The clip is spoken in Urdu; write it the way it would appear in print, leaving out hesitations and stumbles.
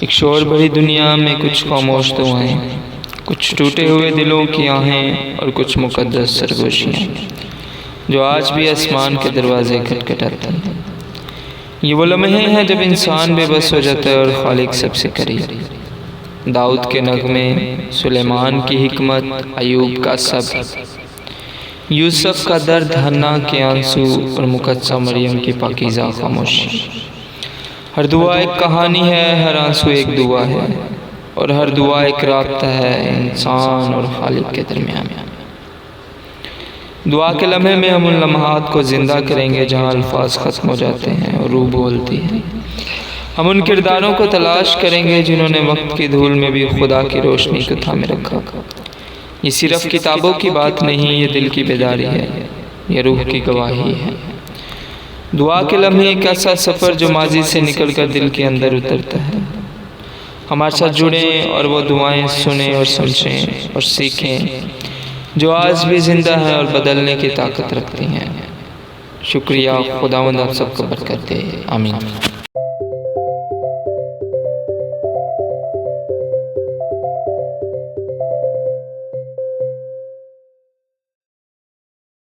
ایک شور بھری دنیا میں کچھ خاموش دعائیں، کچھ ٹوٹے ہوئے دلوں کی آہیں اور کچھ مقدس سرگوشیاں جو آج بھی آسمان کے دروازے کھٹکھٹاتی ہیں۔ یہ وہ لمحے ہیں جب انسان بے بس ہو جاتا ہے اور خالق سب سے قریب۔ داؤد کے نغمے، سلیمان کی حکمت، ایوب کا صبر، یوسف کا درد، حنا کے آنسو اور مقدسہ مریم کی پاکیزہ خاموشی۔ ہر دعا ایک کہانی ہے، ہر آنسو ایک دعا ہے، اور ہر دعا ایک رابطہ ہے انسان اور خالق کے درمیان۔ دعا کے لمحے میں ہم ان لمحات کو زندہ کریں گے جہاں الفاظ ختم ہو جاتے ہیں اور روح بولتی ہے۔ ہم ان کرداروں کو تلاش کریں گے جنہوں نے وقت کی دھول میں بھی خدا کی روشنی کو تھامے رکھا۔ یہ صرف کتابوں کی بات نہیں، یہ دل کی بیداری ہے، یہ روح کی گواہی ہے۔ دعا کے لمحے ایک ایسا سفر جو ماضی سے نکل کر دل کے اندر اترتا ہے۔ ہمارے ساتھ جڑیں اور وہ دعائیں سنیں اور سمجھیں اور سیکھیں جو آج بھی زندہ ہیں اور بدلنے کی طاقت رکھتی ہیں۔ شکریہ، خداوند آپ سب کو برکت دے، آمین۔